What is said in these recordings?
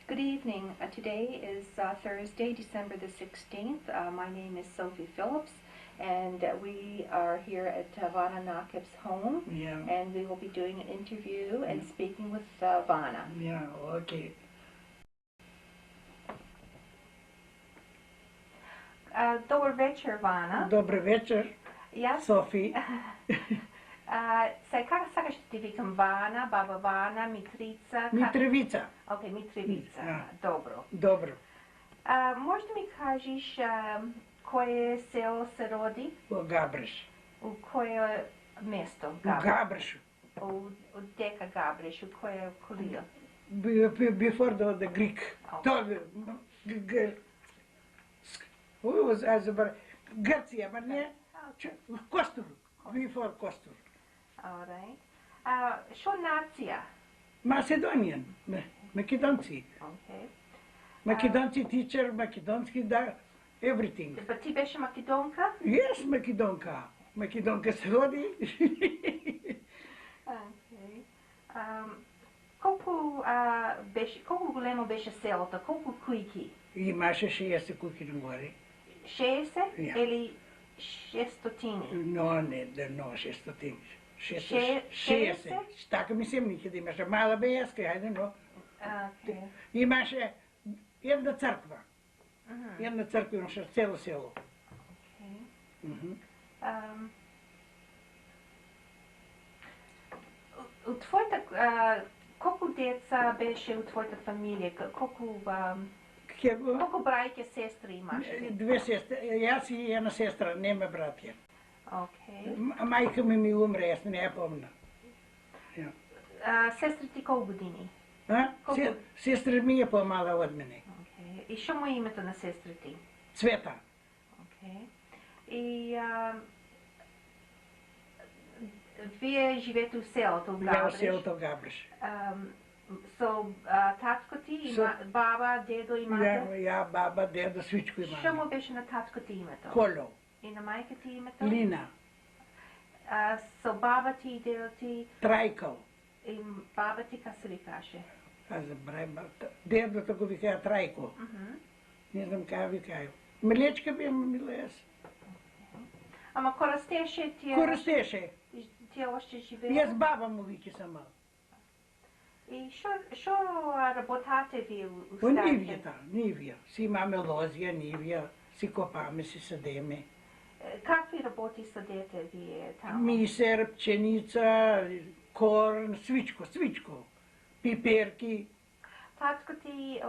Good evening. Today is Thursday, December the 16th. My name is Sophie Phillips, and we are here at Vana Nakib's home. Yeah. And we will be doing an interview and speaking with Vana. Yeah, okay. Добър вечер, Vana. Добър вечер, Софи. Сега как ще ти викам? Vana, баба Vana, Митрица? Митровица. Окей, Митровица. Добро. Добро. Може да ми кажеш кое село се роди? У Габреш. У кое место? У Габреш. Дека Габреш, у кое колио? Before the Greek. Гърция, ма не? Костур. Before Костур. Alright. Що нация? Macedonian. Македонци. Okay. Македонци teacher, македонски да, everything. Ти беше македонка? Yes, македонка. Македонка се роди. Okay. Колко големо беше селото? Колко куйки? Имаше 60 куки нагоре. 60 или 600? No, 600. 60. Така ми се мислите, да имаше мала беяска, айде, но... Имаше една църква. Една църква имаше цяло село. От твоята... Колко деца беше от твоята фамилия? Колко братя, сестри имаш ли? Две сестри. Аз и една сестра, нема братя. Окей. Майка ми умре, аз не я помня. Сестри ти колко години? Сестра ми е по-мала от мене. И що му е името на сестри ти? Цвета. И вие живеете в селото, в Габреш? Я в селото в Габреш. Татко ти, баба, дедо имате? Я, баба, дедо, всичко имаме. Що му беше на татко ти името? Коло. И на майка ти името? Лина. Баба ти и дедо ти? Трайкъл. И баба ти как се ли каже? Аз забравям. Дедото го викая Трайко. Не знам как викаю. Милечка би милес. Ама ко растеше тия... Ко растеше? Тия още живее? И аз баба му вики сама. И що работате ви у По нивия. Си имаме лозия, нивия, си копаме, си съдеме. Какви работи съдете вие там? Мисер, пченица, корн, свичко. Пиперки. Татко ти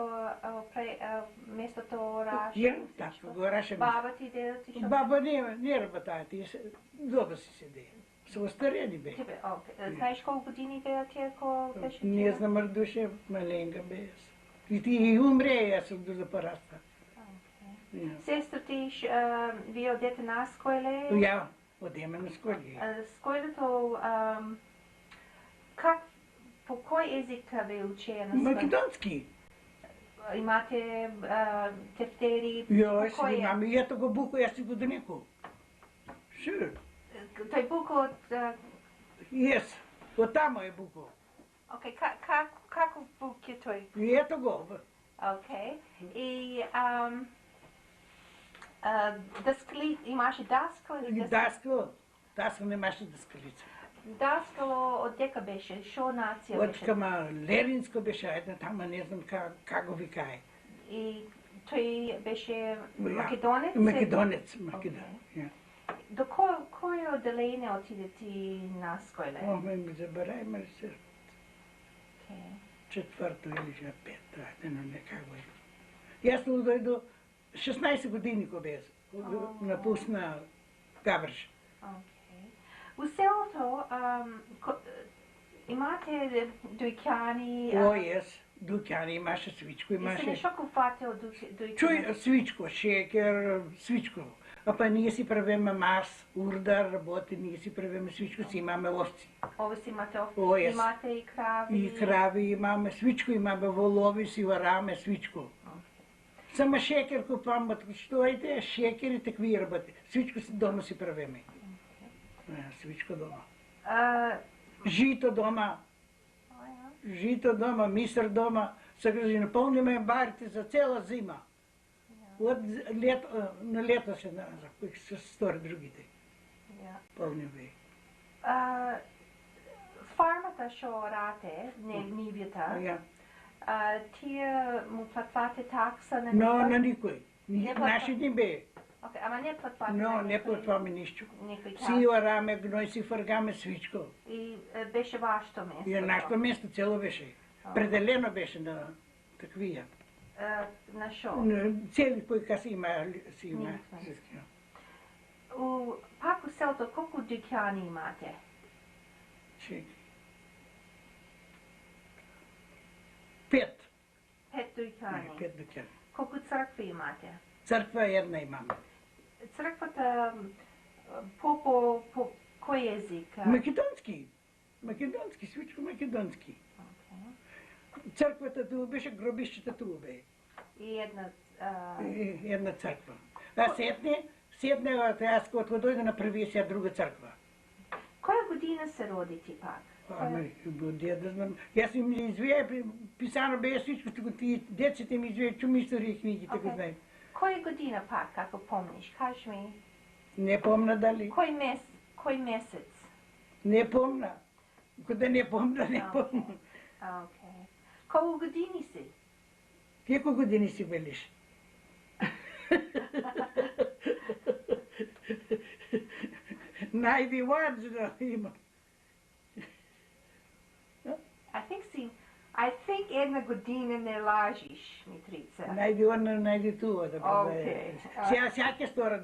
местото ораше? Я, татко го ораше. Баба ти, дедо ти? Баба не работа, дома си седе. Са остарели бе. Знаеш колко години бе ти, ако беше? Не знам, Ардуше, маленка бе. И ти умре, аз съм да пораста. Сестра ти, вие одете на скойле? Я, одеме на скойле. Скойлето, по кой език ви учея на скойле? Македонски. Имате тефтери? Я, си имаме. И ето го буко, аз си го донеко. Sure. Той буко от... Yes, оттама е буко. Окей, какъв бук е той? И ето го. Окей. И дъскали, имаше даскал или даскал? Даскал немаше дъскалица. Даскало от дека беше? Шо нация беше? От кама Леринско беше, една там, не знам как го викае. И той беше македонец? Македонец. До кое отделение отиде ти на скойле? Ми забирай, ме се. Четвърто или пето, не как го е. И аз до 16 години ко без. Напусна Габреш. У селото имате дойкяни? Ес, дойкяни, имаше свичко, имаше... И се нещо купате от дойкяни? Чуй, свичко, шекер, свичко. А па ние си правиме мас, урда, работи, ние си правиме свичко, си имаме овци. Овци имате овци, имате и крави? И крави имаме, свичко имаме, волови си вараме, свичко. Само шекер купам, що е шекер и такви работи. Свичко дома си правиме. Свичко дома. Жито дома. Жито дома, мисър дома, Сега да напълниме барите за цяла зима. На лето се стори другите. Пълниме. Фармата шо орате, нивята, тия му платвате такса на Но никой? на никой. Наши не бе. Окей, ама не платвате Но на не никой? платваме нищо. Никой Си такса. ораме гной, си фъргаме всичко. И беше вашето место? И нашето место цяло беше. Пределено беше на таквия. На шо? Цели кои си има. Пак у селото колко дюкяни имате? Пет. 5 дюкяни. Пет дюкяни. Колко църкви имате? Църква една имаме. Църквата по кой език? Македонски. Македонски, всичко македонски. Църквата това беше, гробищата това бе. И Една църква. А седне, аз когато дойда направи сега друга църква. Коя година се роди ти пак? Ами, да знам. Аз им извия, писано бе всичко, деците ми извия, чум истории книги, така знаем. Коя година пак, ако помниш? Кажи ми. Не помня дали. Кой месец? Не помня. Куда не помня, не помня. Окей. Колко години си? Колко години си велиш? Найди да има. I think една година не лажиш, Митрица. Найди това, да Окей. Сега всяка стора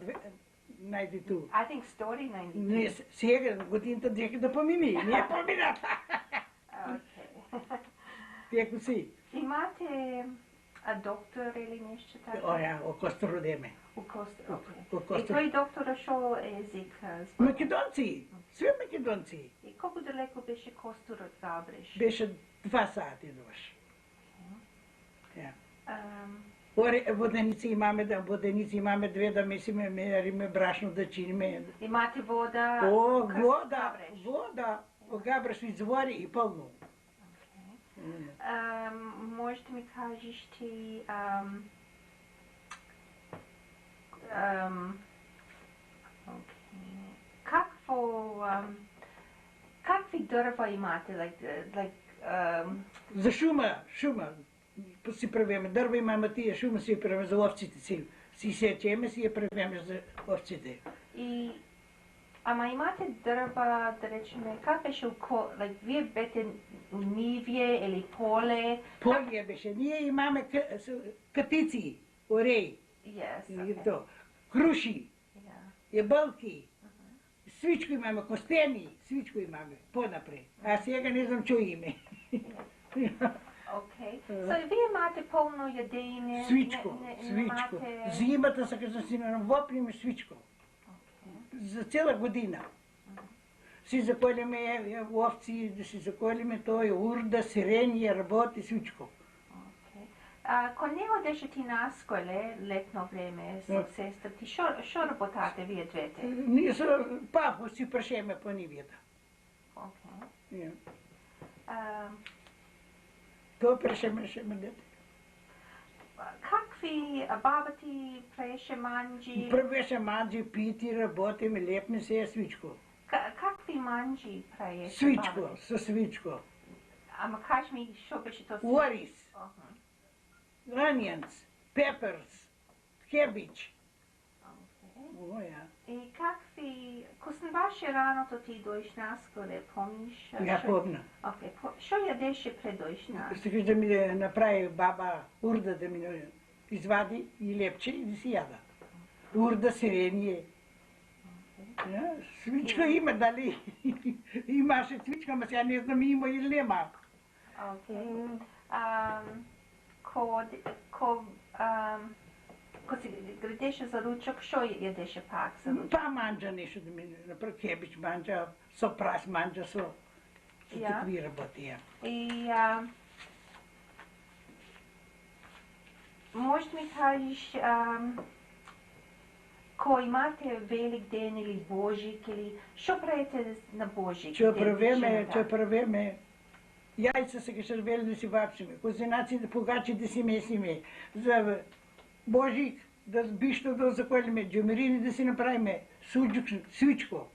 найди това. I think story 92. Не, сега годината дека да помини, не е помината. Окей. Теко си. Имате доктор или нещо така? Оя, окостро родеме. И той доктора шо език? Македонци, sve македонци. И колко далеко беше Костур от Габреш? Беше 2 сати идваш. Воденици имаме две да месиме, мериме брашно да чиниме. Имате вода? Вода. О Габреш извори и пълно. Може да ми кажеш ти какви дърва имате? За шума си правиме. Дърва имаме тия, шума си правиме за овците си. Си сечеме си я правиме за овците. Ама имате дърва, да речеме, как беше вие бете нивие или поле? Поле беше. Ние имаме катици, орей. Круши, ябълки. Всичко имаме, костени, всичко имаме, по-напред. А сега не знам чу име. Окей. Вие имате пълно ядеене? Свичко. Зимата са като си навопнем свичко. За цяла година. Си заколиме овци, да си заколиме той, урда, сирени, работи, всичко. Ко не одеше ти на сколе летно време с сестра ти, шо работате вие двете? Ние са папо си прашеме по нивията. То прашеме дете. Какви баба ти правеше манджи? Правеше манджи, пити, работиме, лепме се, свичко. Какви манджи правеше свичко, със свичко. Ама кажи ми, шо беше то свичко? Орис. Onions, peppers, cabbage. И какви... Косен беше раното ти дойш на сколе, помниш? Я помня. Шо ядеше пред дойш на? Искаш да ми направи баба урда, да ми извади и лепче и да си яда. Урда, сирение. Свичка има, дали? Имаше свичка, ама сега не знам има или нема. Ко си градеше за ручок, шо ядеше пак за ручок? Па манджа нещо да ми направи, кебич манджа, со прас манджа, со такви работи. И може да ми кажеш, ко имате Велик ден или Божик, или шо правите на Божик? Че правиме Яйца са ги шарвели да си вапшиме, козинаци да погачи да си месиме, за Божик да бищо да заколиме, джумерини да си направиме, свичко.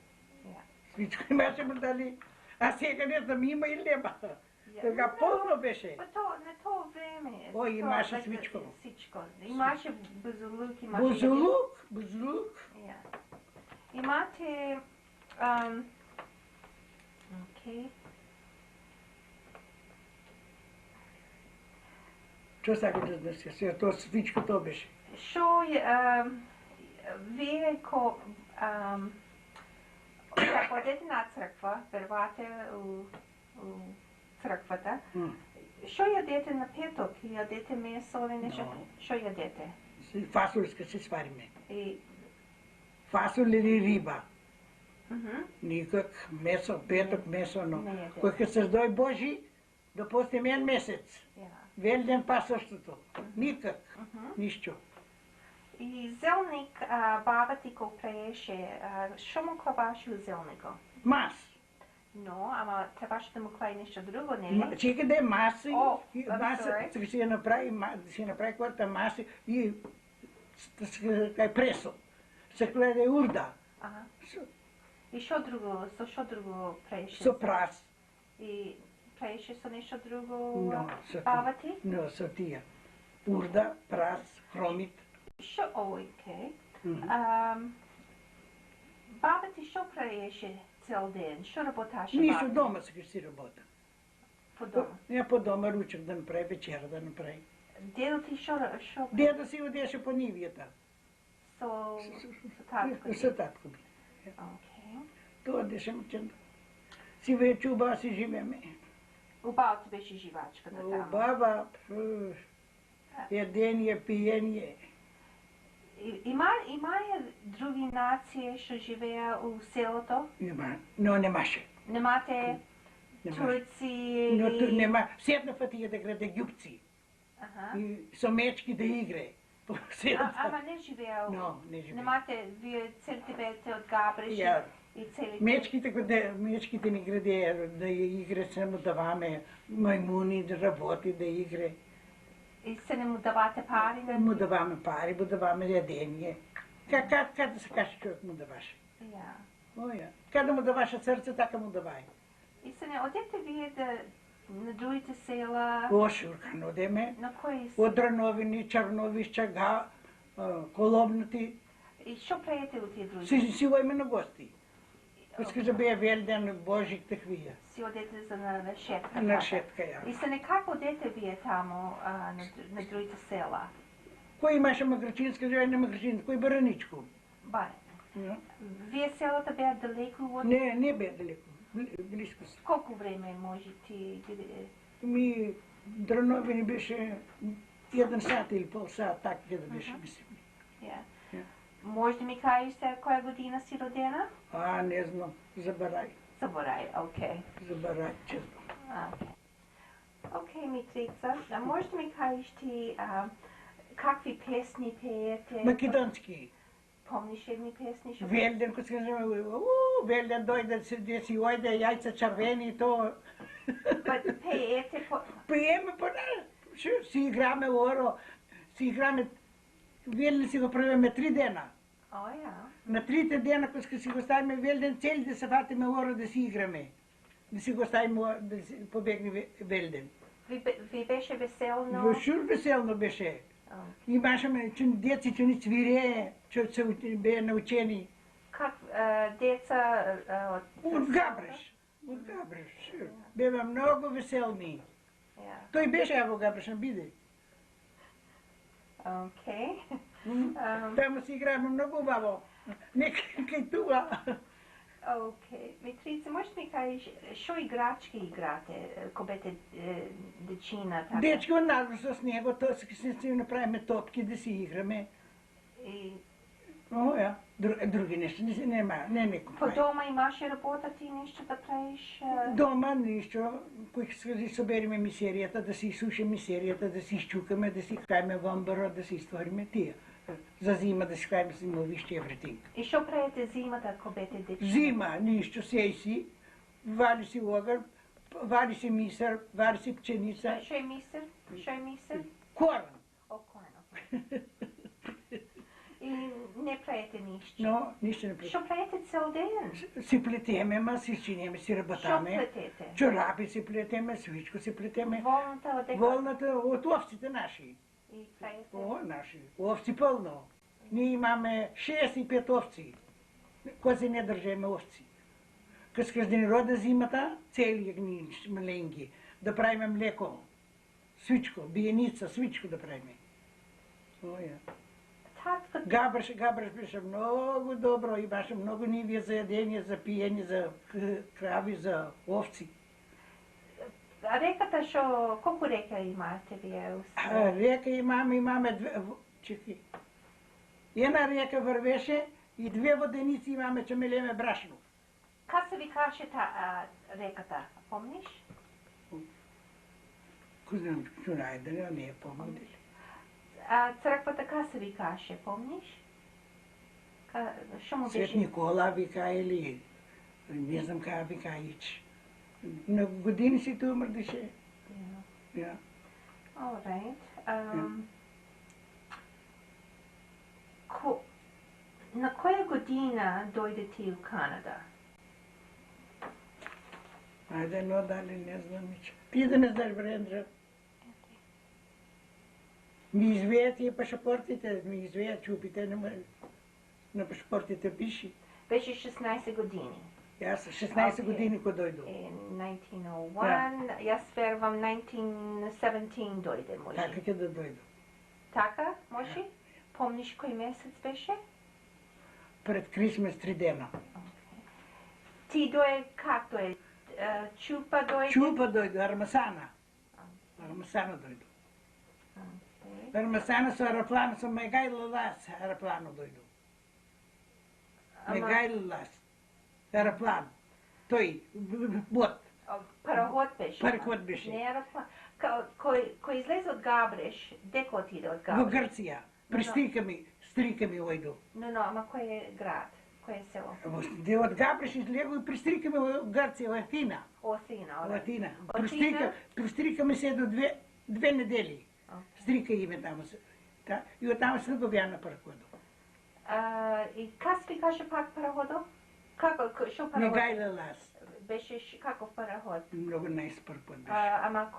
Свичко имаше му дали, а сега не знам има или нема. Така пълно беше. На то време. Ой, имаше свичко. Имаше бузулук, Бузулук. Имате... Окей. Що сега да знаеш? Сега то свичко то беше. Шо вие ако одете на църква, вервате у църквата, що ядете на петък? Ядете месо или нещо? Що ядете? Фасолска се свариме. Фасол или риба. Никак месо, петък месо, но кога се дой Божи, да постим един месец. Велден па същото. Никак. Нищо. И зелник баба ти го прееше. Що му клаваше у зелника? Мас. Но, ама трябваше да му клаи нещо друго, не ли? Чека да е маса. Маса, сега си я направи хората маса и пресо. Се кледе урда. И що друго прееше? Со прас. И прееше со нещо друго баба ти? Но, со тия. Урда, прас, хромит. Окей. Баба ти що прееше цел ден? Що работаше баба? Нищо дома сега си работа. По дома? Я по дома ручах да направи, вечера да направи. Дедо ти що? Дедо си одеше по нивията. Со татко ти? Со татко ми. Окей. Това одеше мъчен. Си вечуба си живеме. Убавата беше живачката там. Убава, ядение, пиение. Има други нации, що живея у селото? Има, но немаше. Немате турци или... Но нема. Седна пътия да граде гюбци. И со мечки да игре. Ама не живея у... Но, не живея. Немате, вие целите бете от Габриш и целите... Мечките ни граде да игре, се му даваме маймуни, да работи, да игре. И се не му давате пари? Му даваме пари, му даваме ядение. Как да се каже човек му даваше? Как да му даваше сърце, така му давай. И се не одете вие на другите села? Шуркан одеме. На кои са? Одрановини, Черновища, Колобнати. И що преете от тия други? Си войме на гости. Иска да бе велден Божик таквия. Си одете за на решетка? На решетка, я. И се не как одете вие тамо на другите села? Кой имаше Маграчинска, не Маграчинска, кой Бараничко? Баре. Вие селата бе далеко от... Не бе далеко. Близко си. Колко време може ти... Драновини беше 1 сат или пол сат, так да беше, мислим. Може да ми кажеш сега коя година си родена? Не знам. Забарай. Забарай, окей. Забарай, честно. Окей, Митрица, може да ми кажеш ти какви песни пеете? Македонски. Помниш едни песни? Велден, като сказваме, Велден дойде да си ойде яйца червени и то... Пеете по... Пееме по... Си играме оро, си играме... Велден си го правиме 3 дена. На 3 дена, като си го ставиме Велден, цели да се фатиме оро да си играме. Да си го ставиме, да си побегне Велден. Ви беше веселно? Шур веселно беше. Имаше деца, че ни свирее, че се бе научени. Как деца от Габреш. Беме много веселни. Той беше Аво Габрешен, биде. Окей. Там си играем много баво. Не кай това. Окей. Митрица, може да ми кажеш, що играчки играте, ко бете дечина? Дечки однадво с него, то си направиме топки да си играме. Други неща нема, не никой. По дома имаше работа ти нещо да правиш? Дома нищо, кои си събериме мисерията, да си изсушим мисерията, да си изчукаме, да си каеме вамбара, да си изтвориме тия. За зима да си каеме си мовище евритинг. И що правите зимата, ако бете дечина? Зима, нищо, сей си, вали си огър, вари се мисър, вари се пченица, Що е мисър? корен. О, корен. И не правите нищо. Но, нищо не правим. Що правите цял ден? Си плетеме, ма си чинеме, си Що работаме. плетете? Чорапи си плетеме, свичко си плетеме. Волната отдека? Волната от овците наши. И правите? О, наши. Овци пълно. Ние имаме 65 овци. Кози не държеме овци. Къскаш да ни рода зимата, цели гни маленки, да правим млеко. Свичко, биеница, свичко да правим. Оя. Татко, Габраш беше много добро, имаше много ниви за ядение, за пиене, за крави, за овци. реката, що, колко река имате вие? Река имаме две, чекай. Една река вървеше и две воденици имаме, че мелеме брашно. Как се ви каже реката, помниш? Айде, не я помня дали. Църквата как се ви каже, помниш? Що му Свет беше? Никола вика или не знам как вика ич. На години си tu мърдеше. Ja. Alright. На коя година дойде ти в Канада? Айде, но дали не знам ничего. Ти да не знаеш, Брендра. Ми извеят тия пашапортите, ми извеят чупите на пашапортите пиши. Беше 16 години. Аз 16 Okay. години кога дойду. In 1901, аз вервам 1917 дойде, може. Така ке да дойду. Така, може? Помниш кой месец беше? Пред Крисмес 3 дена. Ти дойде, как дойде? Чупа дойде? Чупа дойду, Армасана. Армасана дойду. Армасана со аероплана, со Мегайла Лас аероплано дойду. Мегайла Лас. Аероплан. Той, бот. Пароход беше. Пароход беше. Не аероплан. Кой излезе от Габреш, деко отиде от В Габреш? Гърция. При стрика ми ойду. Но, ама кой е град? Кой е село? Де от Габреш излего и пристрикаме в Гърция, в Атина. Осина, В Атина. Атина? Пристрикаме се до две недели. Стрика име там. И оттам се добя на парахода. И как ви каже пак пароходо? Що пароход? Мегайла Лас. Беше каков пароход? Много найс параход беше. Ама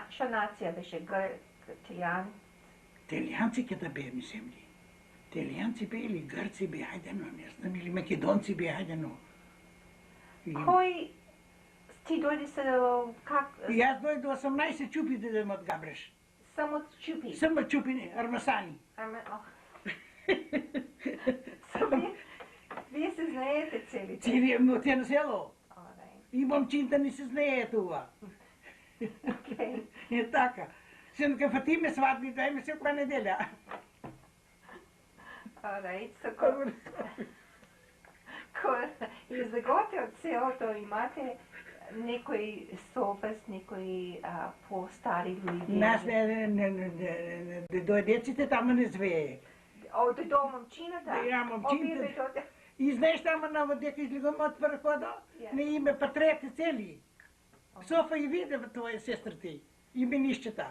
що нация беше? Гъртиян? Италианци къде бе, мислим ли? Италианци бе или гърци бе, хайде но, не знам, или македонци бе, хайде но. Кой ти дойде са как? И аз дойде 18 чупи да дадем от Габреш. Само чупи. Само чупи, армасани. Вие се знаете целите. Те на село. И момчинта не се знае това. Окей. Е така. Синка Фатиме сватби, дайме всяка неделя. Alright, излеготе от селото имате некои совест, некои по-стари люди. Нас дойдеците там не звее. О, дойдо момчината? Ja, momčinta. И знаеш там на дека излегам от парахода, не име патрети цели. Софа и видя твоя сестра ти, именищата.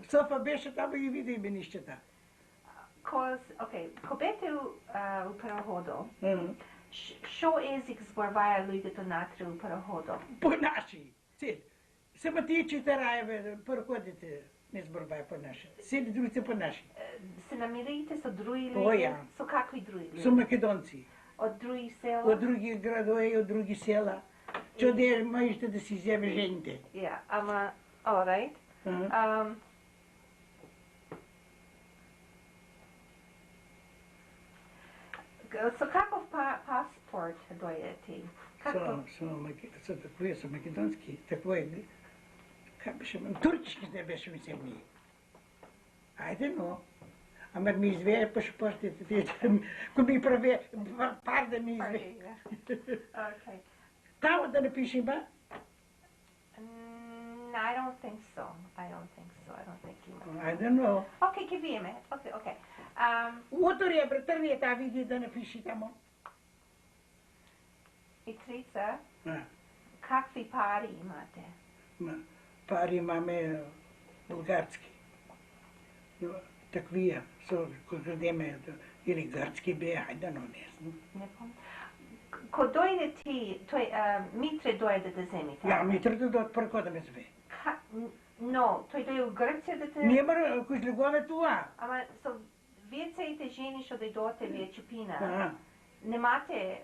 Софа беше там и видя именищата. Окей, кобете у параходо, шо език зборваја луѓето натре у параходо? По-наши. Само тие читараеве, параходите не зборваја по-наши. Сели другите по-наши. Се намирите со други О, луѓе? ја. Со какви други луѓе? Со македонци. Од други села? От други градове и от други села. Чуде можете да си вземе жените. Ja, ама, alright. So каков паспорт дојде ти? Со македонски, такво как беше, турчески не беше ми се ми. Айде, но. Ама ми извее пашапортите, ко ми прави пар да ми извее. Okay. Там да напишем, ба? I don't think so. I don't think you might. Айде, но. Okay, ќе видиме. Okay. Утре е братървия та види да напиши тамо. И трица, Какви пари имате? Пари имаме български. Но таквия, къдеме, или гръцки бе, хайде, но не знам. Не помня. Ко дойде ти, Митре дойде да вземите? Ja, Митре да дойде първо да ме зве. Но, той дойде в Гърция да те... Нема, кој излегове това. Ама, вие целите жени, що дойдоте, вие чупина, немате,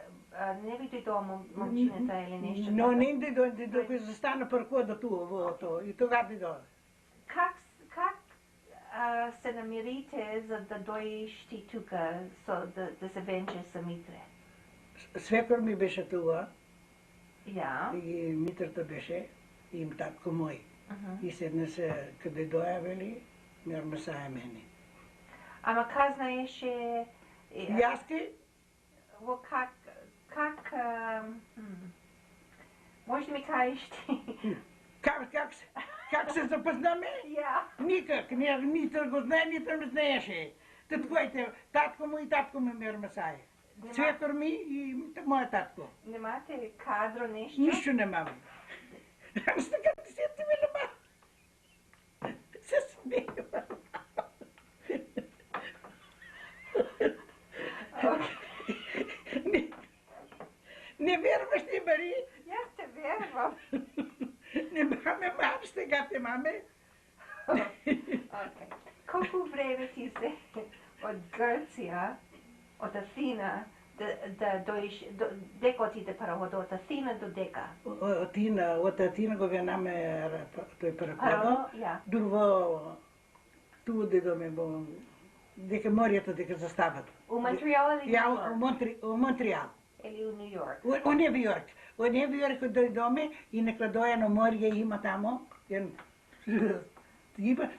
не ви дойдо момчината или нещо? Но не дойде, докато застана първо да това, и тогава дойде. Как се намерите, за да дойдеш ти тук, да се венчаш с Митре? Свекор ми беше това, и Митрата беше, и им татко мой. И седна се, къде доявили, мирмасая мене. Ама как знаеше... Яски? Как... Може да ми кажеш ти? Как се запознаме? Никак, нито го знае, нито не знаеше. Татко му и татко ми мирмасая. Свекор ми и моя татко. Немате кадро нещо? Нищо нямаме. Аз така ти се ти нема. Се смея. Не вярваш ли, Мари? Аз те вярвам. Не маме, сега те маме. Колко време ти се от Гърция, от Афина, да дойдеш, дека отиде паровода от Афина до дека? От Атина го венаме той паровода. Друго, ту дедоме, дека морието дека застават. У Монтреал или У Монтреал. Или у Нью-Йорк? У Нью-Йорк. У Нью-Йорк дойдоме и накладоя на море има тамо.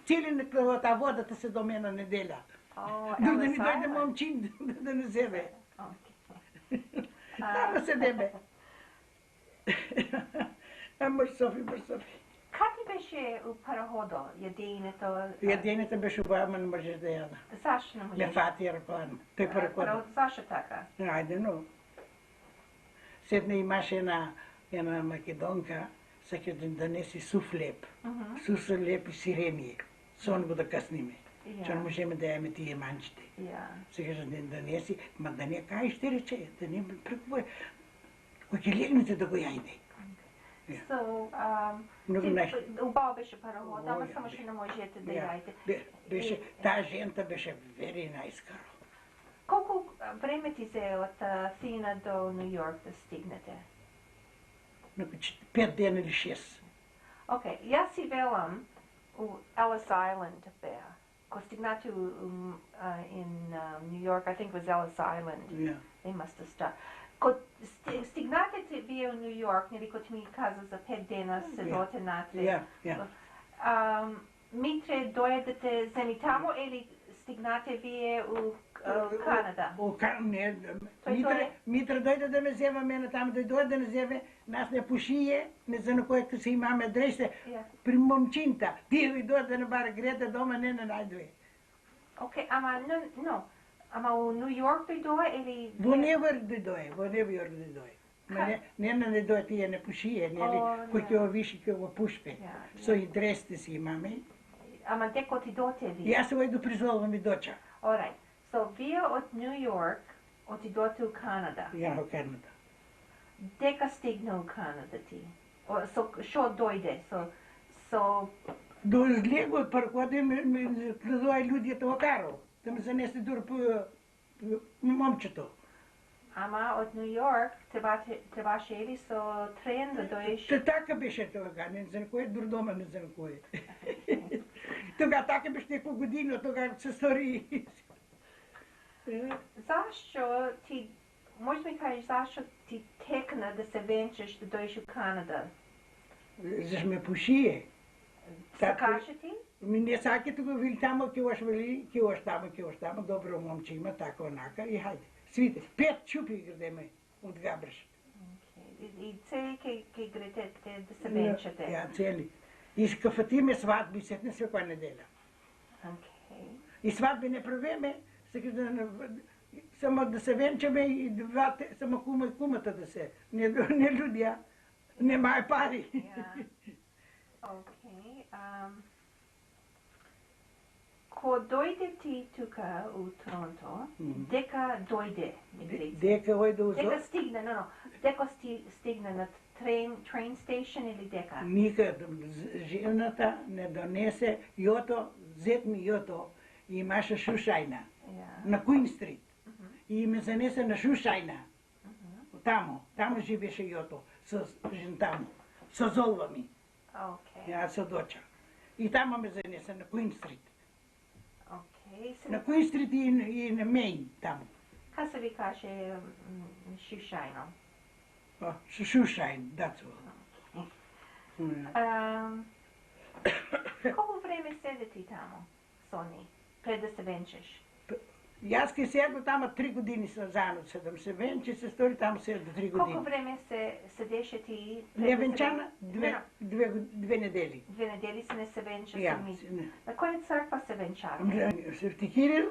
Цели накладота водата се до мен на неделя. Да ни дойде момчин да не вземе. Ама се деме. Мърсофи. Как ли беше у парохода, ядеенето? Ядеенето беше обаяма, не можеш да яда. Защо не можеш? Не фати ръководно. Той парохода. Защо така? Айде, но. Седна имаше една македонка, саке да донеси суфлеп. Суфлеп и сирение. Сон го да късниме. Че не можем да яме тия манчите. Сега ще донеси, ма да не кай ще рече, да не прекува. Кога легнете да го яйде. Убаво беше паровод, ама само ще не можете да яйте. Тая жента беше very nice girl. Колко време ти се от Афина до Нью-Йорк да стигнете? 5 дена или 6. Окей, аз си велам у Ellis Island there. Ko stignate in New York, I think it was Ellis Island. They must have stopped. Ko stignate вие в Нью Йорк, нали, като ми каза за 5 дена седоте натле. Митре дойдете вземи тамо или стигнате вие у Канада? Не, Митре дойде да ме взема мене там, да дойде да не вземе, нас не пушие, не за на което си имаме адреса, при момчинта. Тие ви дойде да не бара Грета дома, не на най-две. Окей, ама у Нью Йорк дойде или... Во Нью-Йорк дойде. Не на дойде, тие не пушие, нели, кој ќе го виши, ќе го пушпе. Со и дресте си имаме. Ама деко ти доте ви? Јас овој до призволвам и доча. Alright. So, вие от Нью Йорк отидоте у Канада. Ја, у Канада. Дека стигна у Канада ти? Шо дойде? До излего, паркоде ме дојај луѓето во каро. Да ме занесе дур по момчето. Ама от Нью Йорк трябваше или со трен да дојдеш? Така беше тога, не знам кој, дур дома не знам кој. Тога така беше некој година, тога се стори. Защо ти, може ми кажеш, защо ти текна да се венчаш да дойдеш в Канада? Зашто ме пушие. Сакаше ти? Не сакате го вили тамо, ќе ош тамо, добро момче има, така онака и хајде. Свите, 5 чупи градеме од Габреш. И цели ке градете да се венчате? Ja, цели. И скафатиме свадби, сетне секоја неделя. И свадби не правиме, само да се венчаме и двата, само кума и кумата да се, не луѓа. Нема пари. Yeah. Окей. Ко дојде ти тука у Торонто, дека дојде, Дека ојде у дека стигна, дека стигна на train station или дека? Никад жената не донесе јото, зет ми јото, имаше Шушајна, на Куин стрит. И ме занесе на Шушајна. Таму живеше јото, со жентаму, со золва ми. Ја со доча. И таму ме занесе на Куин стрит. На Куин стрит и на Мейн таму. Ка се викаше Шушајно? Шушајн, that's all. Колко време седе ти таму, Сони, пред да се венчеш? Јас ке седо таму 3 години со заедно седам се венчи, се стори таму седо 3 години. Колко време се седеше ти? Не венчана, 2 недели. 2 недели се не се венча сами. На која црква се венчава? Свети Кирил,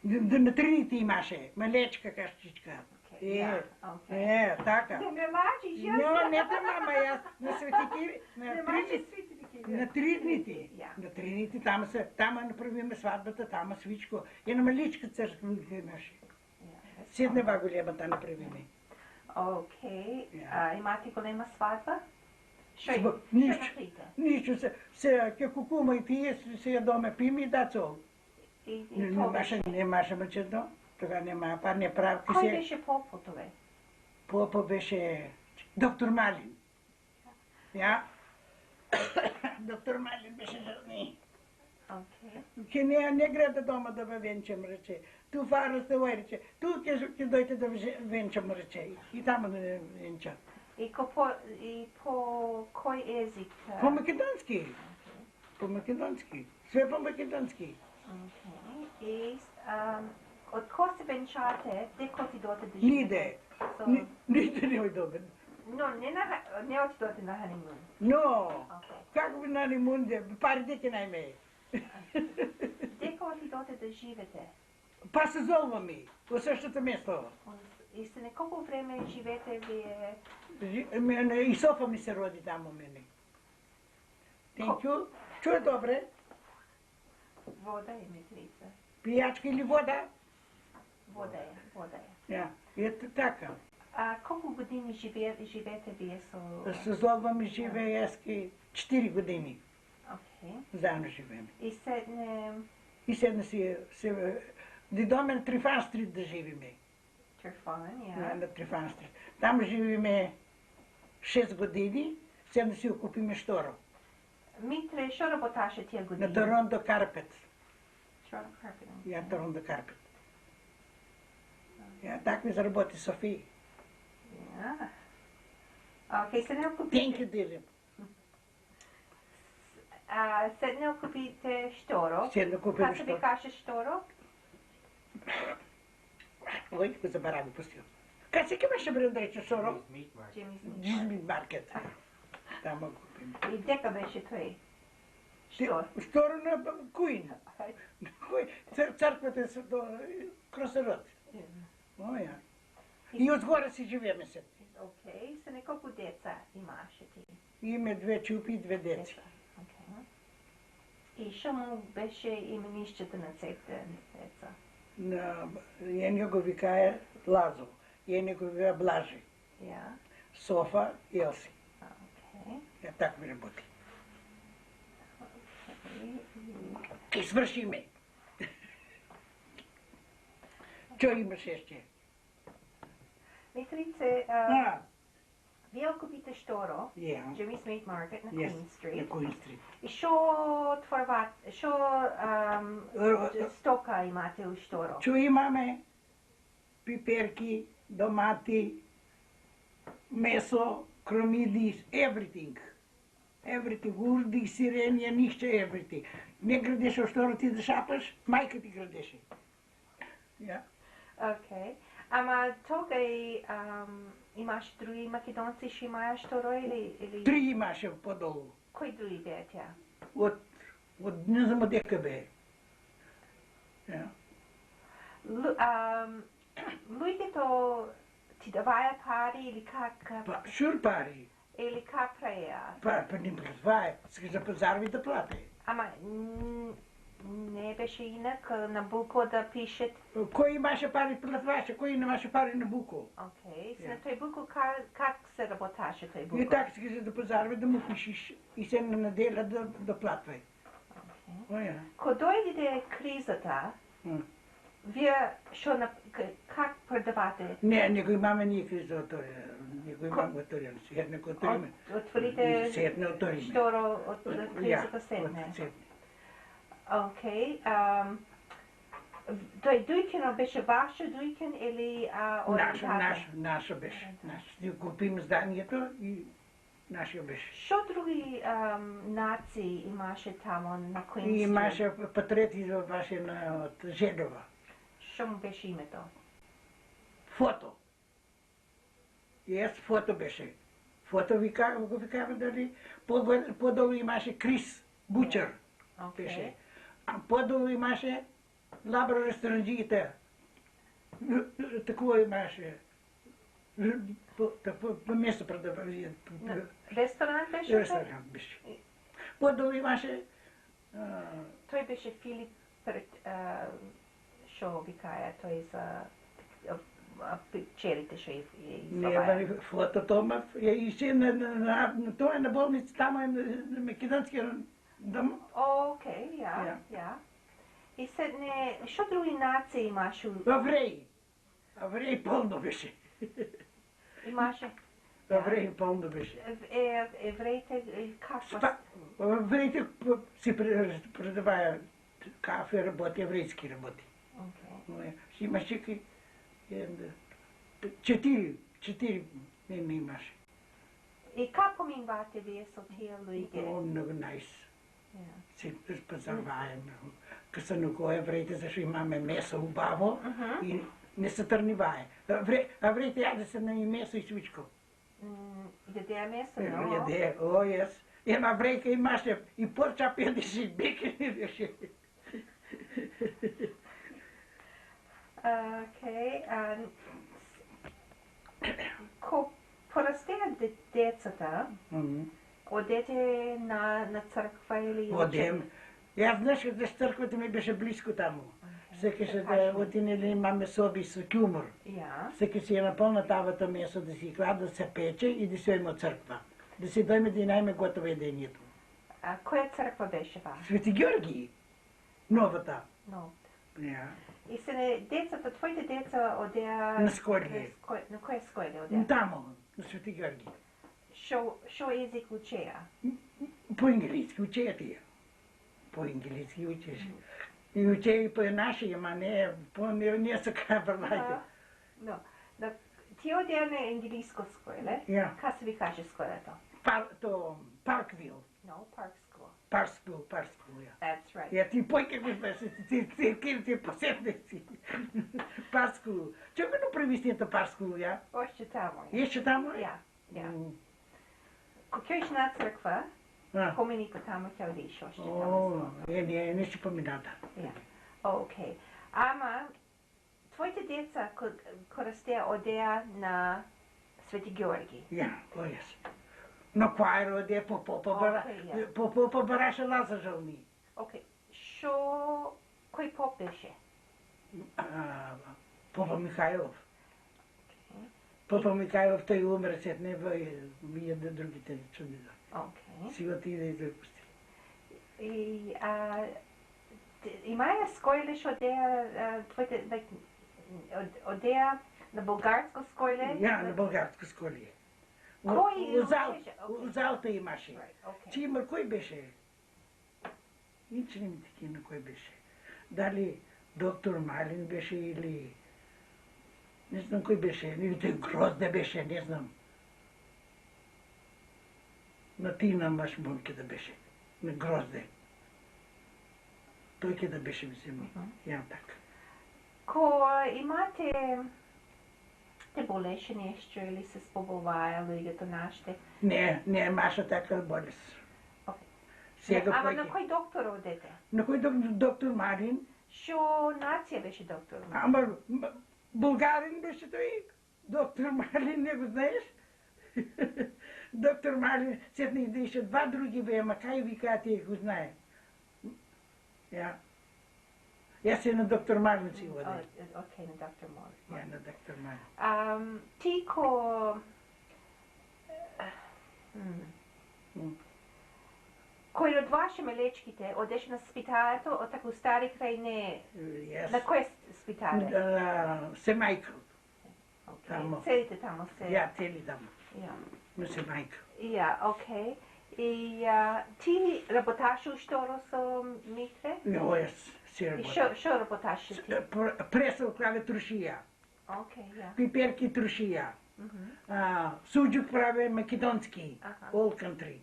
на Тринити имаше, малечка кашчичка. Така. Да ме мачиш, јас? Но, не те мама, јас на Свети Кирил, на Тринити. На Тринити, тама направиме свадбата, тама свичко. Една маличка црква имаше. Седнева големата направиме. Окей. Имате голема свадба? Ништо, се ке кукума и тие, се јадоме пими, дацол. Немаше мачедно. Тога нема пар не правки се. Кој беше попо тоа? Попо беше доктор Малин. Ја? Доктор Малин беше не. Ке не греда дома да ве венчам, рече. Ту фара се ој, рече. Ту ќе дојте да ве венчам, рече. И таму да венча. И по кој език? По македонски. По македонски. Све по македонски. И од кој се венчате, деко ти доте да живеете? Ниде не ојдоме. Но не отидоте на ханимун? Но, како би на ханимун, пари деке најме. Дека отидоте да живете? Па се золваме, во същото место. И се неколку време живете вие? И Софа ми се роди таму мене. Thank you. Чуе добре? Вода е, Митрица. Пијачка или вода? Вода е. Ја, ето така. Колку години живеете вие со... Со Золва ми живее јаски 4 години. Окей. Заедно живееме. И седне си... Дидоме на Трифан стрит да живееме. Трифан, ја. На Трифан стрит. Таму живееме 6 години, седне си окупиме шторо. Митре, што работаше тие години? На Торонто Карпет. Торонто Карпет. Ја Торонто Карпет. Ја так ми заработи Софи. Окей, се не окупите... Thank you, Дилем. Се не окупите шторо. Седне купиме шторо. Как се ви каже шторо? Ој, го забравив, пустил. Как се кемаше бре да рече шторо? Джизмит маркет. Тамо купиме. И дека беше тој? Што? Шторо на Куин. Црквата е Кросерод. Оја. И одгоре си живееме се. Окей, се неколку деца имаше ти? Име 2 чупи и 2 деци. И што му беше именишчето на сите деца? Јене го викае Лазо, јене го викае Блажи. Софа и Елси. Ја така ми работи. Ке свршиме. Што имаш ешće? Митрице, вие окупите шторо, Jimmy Smith Market на Queen Street. И што стока имате у шторо? Што имаме? Пиперки, домати, месо, кромиди, everything. Everything, урди, сиренија, ништо everything. Не градеше у шторо ти да шапаш, мајка ти градеше. Ја. Окей. Ама тогај имаш други македонци што имаја шторо или... 3 имаше подолу. Кои други беа тја? Од не знам дека бе. Луѓето ти даваја пари или как? Па, шур пари. Или капрея. Па не платва, за пазарви да плати. Ама не беше инак на Буко да пишат. Кой имаше пари платваше, кой нямаше пари на Буко. Окей, на той Буко как се работаше той Буко? И так за да пазарви да му пишеш и се на неделя да платвай. Ко дойде кризата, вие как продавате? Не го имаме ние криза от това. Не го имаме от това. Седне го отвориме. Отворите Седне отвориме. Второ от кризата седне. Окей. Той Дуйкино беше ваше Дуйкин или Наша беше. Ние купим зданието и нашия беше. Що други нации имаше тамо на Куинс? Имаше патриоти ваше от Жедова. Що му беше името? Фото. Фото беше. Фото го викава дали. По-долу имаше Крис Бучер. Беше. По-долу имаше Лабра ресторанджиите. Такова имаше. Место продавали. Ресторант беше? Ресторант беше. По-долу имаше... Той беше Филип, що викая, той за печерите ще извавая. Не, фото Томов. И ще той е на болница, там е на Македонския дом. Окей, я. И седне, що други нации имаше? Евреи пълно беше. Имаше? Евреи пълно беше. Евреите как? Евреите си продавая кафе, работи, еврейски работи. Имаше четири не имаше. И как поминвате вие со тия луѓе? Много найс. Си позаваем. Късано евреите, защо имаме месо убаво и не се търнивае. Евреите яде се на и месо и свичко. Яде месо, но? Яде, ес. Една еврейка имаше и порча педеше и беки беше. Окей. Ко порастеят децата, одете на църква или... Одем. Аз знаеш, че църквата ми беше близко там. Всеки да отине имаме соби с кюмор. Всеки си е напълна тавата месо да си клада, да се пече и да си има църква. Да си дойме да найме готово едението. А коя църква беше това? Свети Георги. Новата. И се децата, твоите деца одеа... На Скойле. На кое Скойле одеа? Тамо, на Свети Георги. Шо език учея? По-английски учея тия. По-английски учеше. И уче и по-наши, ама не са кабалайте. Ти одеа на английско скойле? Ка се ви каже скойлето? Парквил. No, Park School. Park School, ja. That's right. Ja, ти пойка го беше, ти посетне си. Park School. Чего не провести это Park School, ja? Още тамо. Еще тамо? Ja. Кой на църква, помени по тамо ќе одиш още тамо. Не ще помината. Окей. Ама, твоите деца, ко расте одеа на Свети Георги? Jes. Но квай роде по бараше Лазар жълни. Окей. Кой поп беше? Попа Михайлов. Попа Михайлов, той умре след него и яде другите чуди. Си отиде и да пусти. И имая скойлеш одеа твоите, одеа на българско скойле? На българско скойле. Залта имаше. Чи има кой беше? Ниче не ми таки на кой беше. Дали доктор Малин беше или... Не знам кой беше. Или той Грозде беше, не знам. На Тина Машмунке да беше. На Грозде. Той ке да беше, мислим. Ям так. Ко имате... Те болеше нещо или се споболвая луѓето нашите? Не, Маша така болес. Ама на кой доктор одете? На кой доктор Марин? Шо нация беше доктор Марин? Ама българин беше той. Доктор Марин, не го знаеш? доктор Марлин, сетних да еще два други бе, ама кай вика ти го знае. Јас се на доктор Марлин си води. Окей, на доктор Марлин. На доктор Марлин. Ти ко... Кој од ваше мелечките одеше на спитаето, од тако стари крај не... На кој спитале? На Семајка. Тамо. Целите тамо се? Ја, цели тамо. На Семајка. Окей. И ти работаше ушторо со Митре? Јас се работам. Шо работаше ти? Пресал праве трушија. Окей, Пиперки трушија. Суџук праве македонски. All country.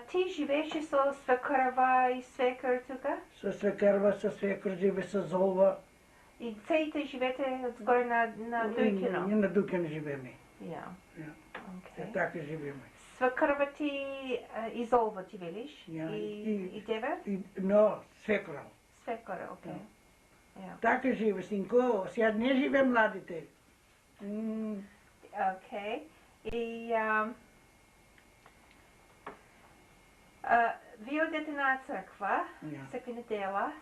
Ти живееше со свекрва и свекр тука? Со свекрва, со свекр живе со Золва. И целите живете згоре на Дујкино? И на Дујкино живееме. Така живееме. Свекрва ти изолва ти велиш? И тебе? Но, свекра. Свекра, окей. Така живе, синко, сега не живе младите. Окей. И вие одете на црква, всека недела.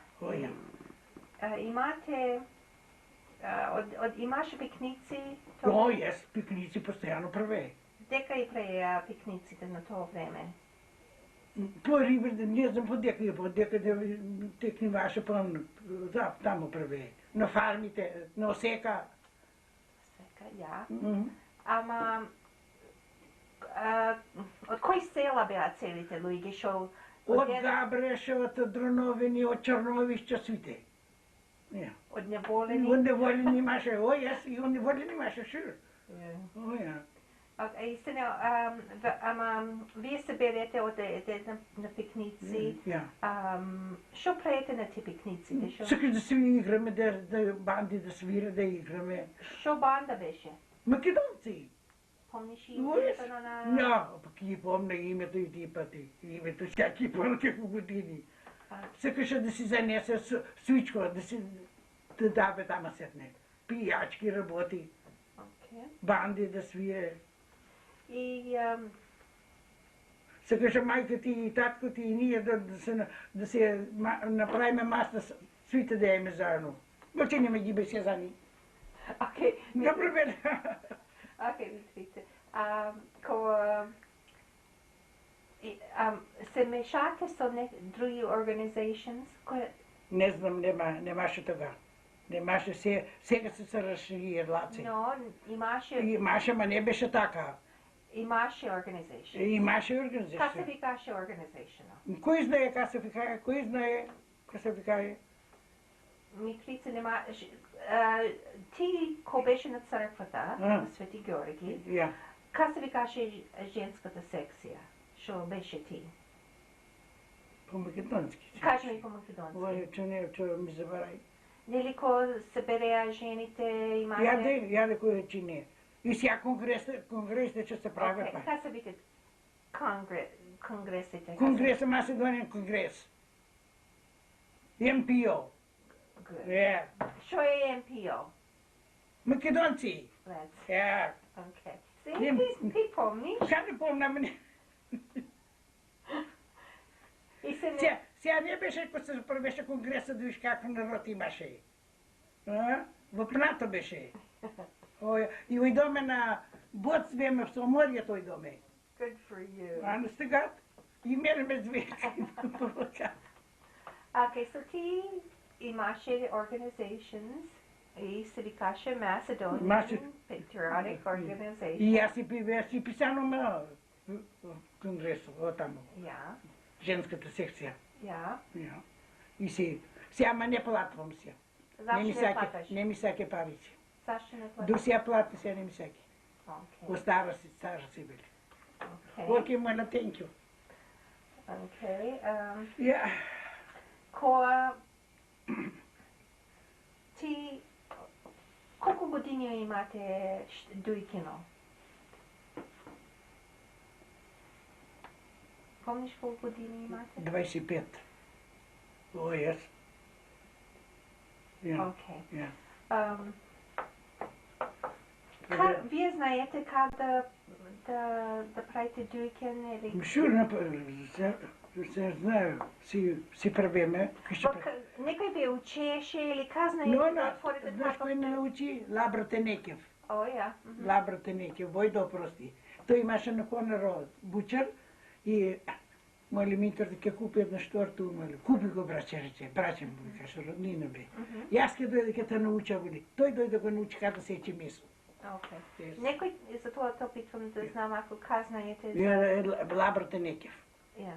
Имате имаше пикници? Јас пикници постојано праве. Дека и прави пикниците на тоа време? По Ривер, не знам по дека текниваше тамо праве. На фармите, на осека. Осека, Ама од кој села беа целите луѓе шо? Од Габреше, од Дроновини, од Черновишча, свите. Од Неволени? Од Неволени имаше, и од Неволени имаше, шур. Ама вие се берете одете на пикници. Шо правите на ти пикниците? Сакаш да се играме, да банди да свира, да играме. Шо банда беше? Македонци. Помниш името на... Не, пък ги помня името и ти пъти. Името всяки помня какво години. Сакаше да си занесе свичко, да даде там сетне. Пиячки работи. Банди да свире. И... Сакаше майка ти и татко ти и ние да се направиме маста свите да яме заедно. Въобще не ме ги бесезани. Окей. Добре бе. Окей, видите. Се мешате со други organizations? Не знам, немаше тога. Немаше, сега се разшири релаци. Но, имаше... Имаше, ма не беше така. Имаше organization. Имаше организация. Как се викаше organization? Кој знае как се викае? Кој знае как се викае? Митрица нема... Ти, ко беше на църквата, на Свети Георги, как се викаше женската секция? Шо беше ти? По-македонски. Кажи ми по-македонски. Ой, че ми забрави. Нели ко събереа жените, имате... Яде кој че не. И сега конгресите че се правят. Как се викат конгресите? Конгреса, Македонијан конгрес. МПО. Шо е МПО? Македонци. Ти помниш? Сега не помня мене. Сега не беше, когато се правеше конгреса, да виж какъв народ имаше. В НАТО беше. И уйдоме на Боцвеме в Самория, той доме. Good for you. Ано стигат. И мериме звезди. Okay, so ти имаше organizations и се викаше Macedonian Patriotic Organization. И аз си писано ме в конгреса, там. Женската секция. И сега ма не платвам сега. Не ми саке парици. Защо не платиш? До сега плати, сега не ми саке. Стара си били. Окей, моля, thank you. Окей. Ти колко години имате Дујкино? Помниш колко години имате? 25. О, yes. Окей. Вие знаете как да правите дюйкен или... Сигурно се знаю, си правиме. Некој ве учеше или как знаете да отворите това? Знаеш кой не научи? Лабрате Некев. О, ја. Лабрате Некев, Войдо прости. Той имаше на Конеро бучар и мали Митър да купи една шторта, купи го браче, рече, брачен му, каже, роднина бе. И аз ке дойде ке те науча, боли. Той дойде да го научи как да се ече месо. Окей. Некој, за тоа те опитвам да знам ако как знаете... Лабрате Некев. Ја.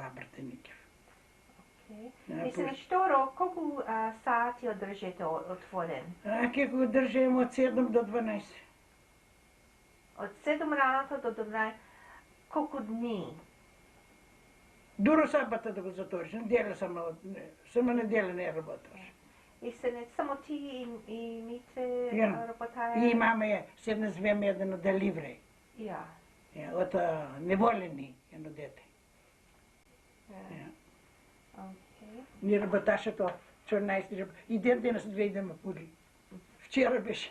Лабрате Некев. И се нешторо, колку сати одржете отворен? Ке го држем од 7 до 12. Од 7 раната до 12, колку дни? Дуро сабата да го заториш, неделя само неделя не работаш. И се не само ти и Митре работаја? И имаме, седна звеме едно деливре. Ја. Од неволени едно дете. Ние работаше то 14 и ден се двејдеме пули. Вчера беше.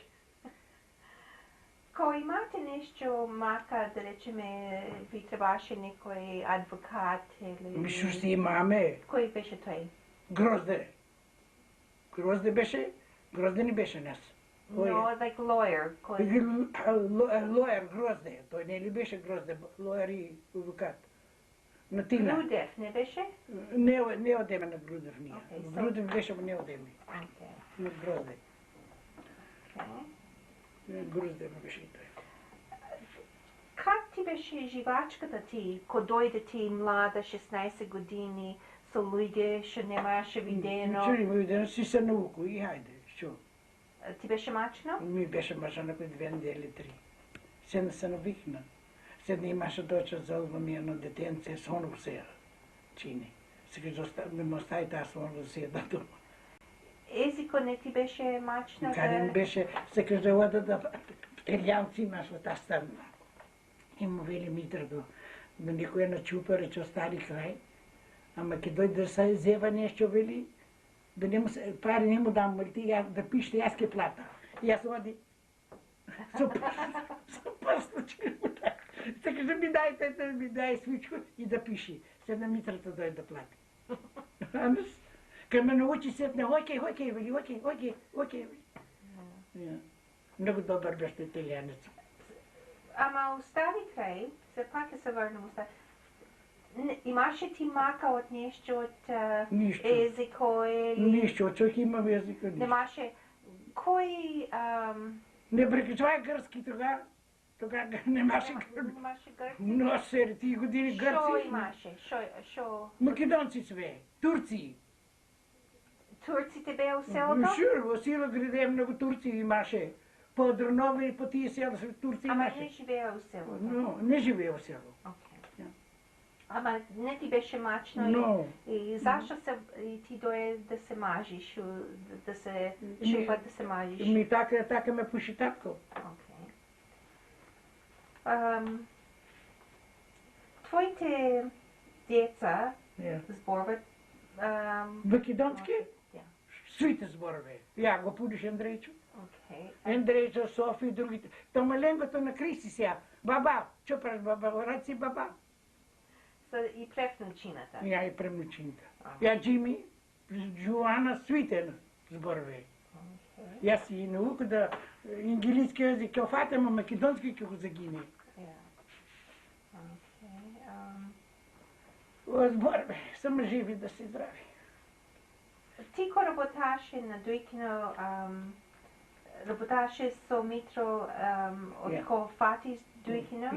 Ко имате нешто мака, да речеме, ви требаше некој адвокат или... Мислиш си имаме. Кој беше тој? Грозде. Грозде беше? Грозде не беше нас. No, like lawyer. Лоер Грозде. Тој не ли беше Грозде, лоер и адвокат. На Тина. Грудев, не беше? Не одеме на Грудев ние. Грудев беше, но не одеме. На Грозде. Груздев беше и тој. Как ти беше живачката ти, ко дојде ти млада, 16 години, со луѓе што немаше видено? Чули му видено, си се науку и хајде, што? Ти беше мачно? Ми беше мачно на кој 2 недели 3. Седна се навикна. Седна имаше доча за ми едно детенце, соно се чини. Сега ме му остави таа соно се да дома. Езико не ти беше мачна? Карен беше, се кажа ода да италијанци имаш во таа страна. И му вели Митра да некој на чупа, рече остари крај. Ама ке дојде да се зева нешто, вели, да не му пари не му дам, вели, да пишете, јас ке плата. И јас оди, со прстот ќе му дај. Се кажа, ми дај свичко и да пиши. Седна Митрата дојде да плати. Амес, кај ме научи седна, окей, вели, окей, вели. Многу добар беше италијанец. Ама остави крај, се пак се врнем остави. Имаше ти мака од нешто од езико или... Ништо, од чој имам езико, ништо. Немаше... Кој... Не прекачувај грцки тога немаше грцки. Немаше грцки? Но сер, тие години грци... Шо имаше? Шо... Македонци све, турци. Турците беа у селото? Шур, во село граде многу турци имаше. По Дронови и по тие села турци имаше. Ама не живеа у селото? Но, не живеа у село. Ама не ти беше мачно? No. И зашто и ти дое да се мажиш, да се чупа да се мажиш? Ми така ме пуши татко. Твоите деца зборват... Македонски? Свите зборове. Ја го пудиш Андрейчо. Андрейчо, Софи и другите. То маленгото на Криси сега. Баба, чо праш баба? Раци баба. И превнучината? Ја и превнучината. Ја Джими, Джоана, свите зборове. Јас си наука да англиски език ќе фатам, а македонски ќе го загине. Зборове, само живи да се здрави. Ти ко работаше на Дуикино, работаше со Митро од ко фати Дуикино?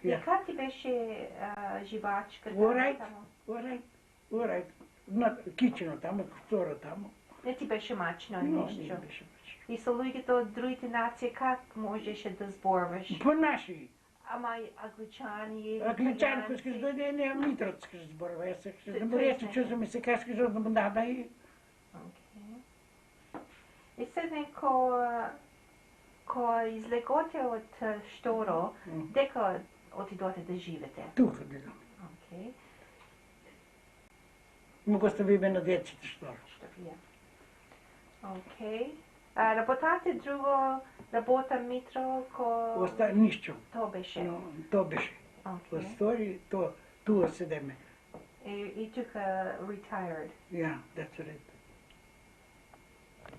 И как ти беше живачката? Орайт. На кичено тамо, второ тамо. Не ти беше мачно нешто? Не беше мачно. И со луѓето од другите нации как можеше да зборваш? По наши. Ама англичани... Англичани, кој скаш дојде, не Митроц скаш зборва. Јас скаш да му рече, че за ми се каш, скаш да му нада и... И седне ко излеготе од Шторо, дека отидоте да живете? Тука бидам. Му го ставиме на деците Шторо. Окей. Работате друго, работа метро, Нищо. То беше. Но, то беше. Okay. Стори, туа седеме. You took retired. Yeah, that's right.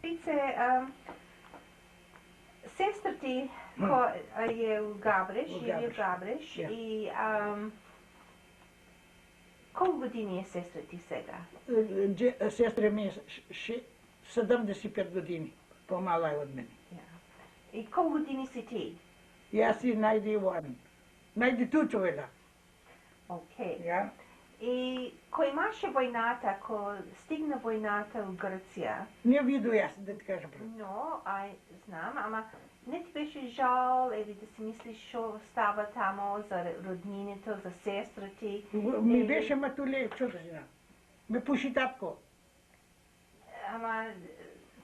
Прице, сестра ти е у Габреш, живее в Габреш и колко години е сестра ти сега? Сестра ми е 75 години, по-мала е от мен. И колко години си ти? Аз си 91. 92 човека. Окей. И кой имаше войната, ако стигна войната в Гърция? Не видо аз, да ти кажа право. Но, знам, ама не ти беше жал или да си мислиш, що става тамо за роднините, за сестра ти? Ми беше матуле, що да знам. Ме пуши татко. Ама...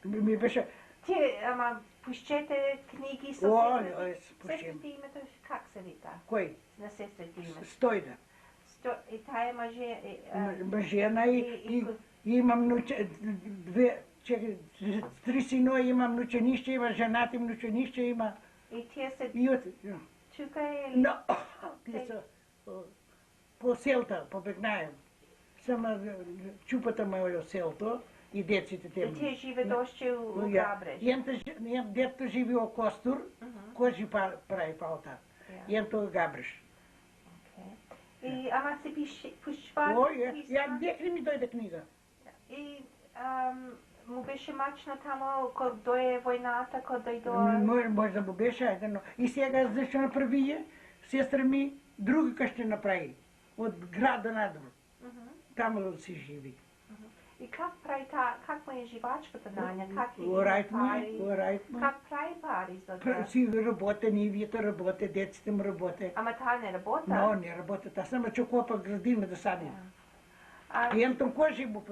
Ми беше... Ама пушчете книги с сестра ти името, как се вика? Кой? На сестра ти името. Стойда. И тая мъже... Жена и имам три синове, имам внученище, има жената им внученище, има... И тия са... Тука или... Но, тия са по селта, побегнаем. Сама чупата моя селто и деците те. И тия живе още у Габреш. Дето живи о Костур, кой прави палта. Ето Габреш. И ама се пушва... Я декли ми дойде книга. И му беше мачно тамо, кога дойде войната, кога дойде... Може да му беше, но... И сега защо направи сестра ми друга къща направи. От града надолу. Там си живи. И как прави как му е живачката, Наня? Как прави пари за да... Си работа, нивията работа, деците му работа. Ама та не работа? Но, не работа. Та само че копа градина да сади. И ентон кожи му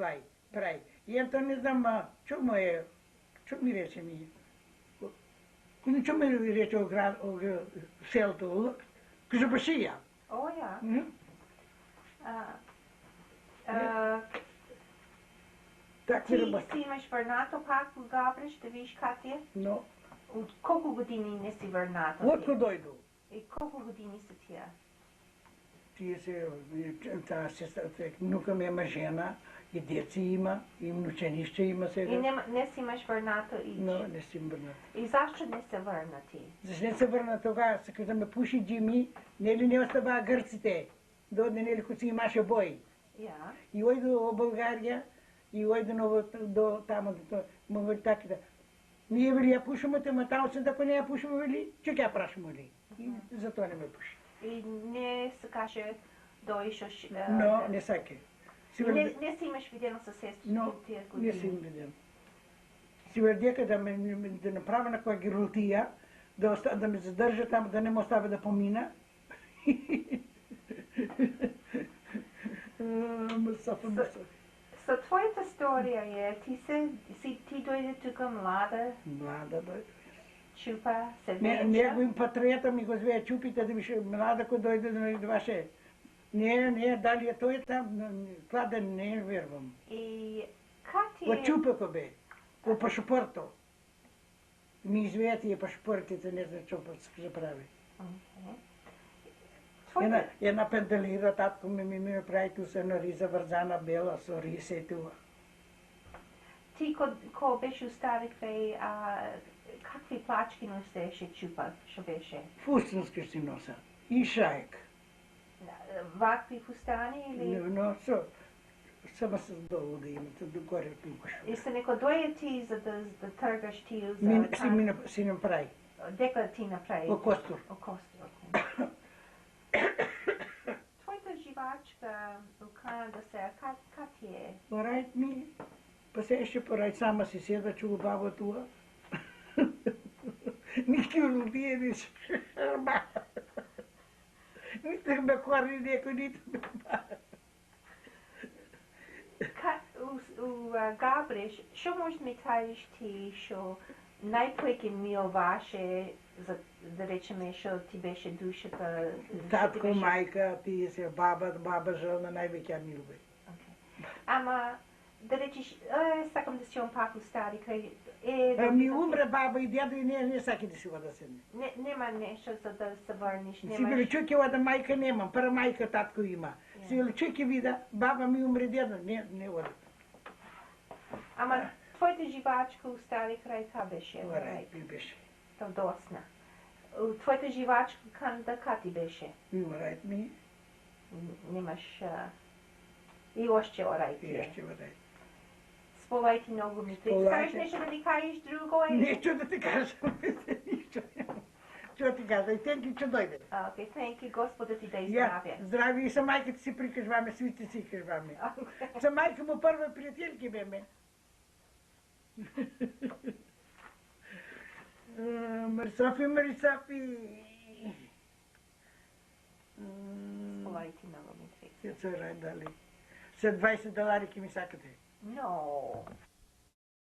прави. И ентон не знам, чо му е, чо ми рече ми? Чо ми рече о селто? Кажабашия. О, я. Ти си имаш върнато пак в Габреш, да видиш как е? Но. От колко години не си върнато? Отко дойду. И колко години са тия? Тия се, тази сестра, внука ми е мъжена, и деци има, и внученище има сега. И не си имаш върнато и... Но, не си върнато. И защо не се върна ти? Защо не се върна тогава, като ме пуши Джими, не ли не остава гърците, до не ли си имаше бой. И ойду в България, и ойду до там, му вели така да. Ние вели я пушимо, ама там се ако не я пушимо, вели, че тя прашимо ли. И зато не ме пуши. И не се каже дойшош... Но, не саке. Не си имаш видено със сестрите тия години? Не си им видено. Си върдяка да направя на кой гирултия, да ме задържа там, да не му оставя да помина. За твоята история е, ти дойде тук млада. Млада дойде. Чупа, се вече. Неговим патриета ми го звея чупите, да беше млада, ако дойде да ваше. Не, дали той е там, кладен, не вярвам. И как ти е... Чупа ко бе, по пашапорто. Ми извея тия пашапортите, не знам, що се прави. Една пенталира, татко ми прави ту се на риза вързана бела, со риса и това. Ти, ко беше остави край, какви плачки носеше чупа, що беше? Фустински си носа. И шайк. Вакви фустани или... Но, само с долу да имате, догоре пимаш. И се неко дойде ти, за да търгаш ти за... Си направи. Дека ти направи? О Костур. О Костур. Твоята живачка в Канада сега, как ти е? Порайт ми, па се ще порайт сама си седа, чу баба това. Ники улубие ми се шарма. Нито ме хвърли неко, нито ме баба. У Габреш, що може ми кажеш ти, що най-пък мил ваше, да речеме, що ти беше душата? Татко, майка, ти си баба, жена, най-веќе мил бе. Ама, да речеш, сакам да си он пак стари крај... Ми умре баба и дядо и не саки да си ода седне. Нема нешто за да се върнеш, Си били чуки ода мајка немам, пара мајка татко има. Си били чуки вида, баба ми умре дядо, не ода. Ама твоите живачка у стари крај ка беше? Рај, ми беше. То досна. Твоите живачка кај ти беше? Рај ми. Немаш... И още орај ти. И още орај. Сполај ти многу ми. Искаш нешто да ни кажеш друго? Нешто да ти кажам, ништо. Што ти кажа, и тенки че дојде. Окей, тенки, Господа ти да изздравя. Здрави и са мајка ти си прикажваме, свите си кажваме. Са мајка му прва пријателки беме. Марсофи. Сполај ти многу ми. Ќе се рај дали. Се $20 ки ми сакате. No.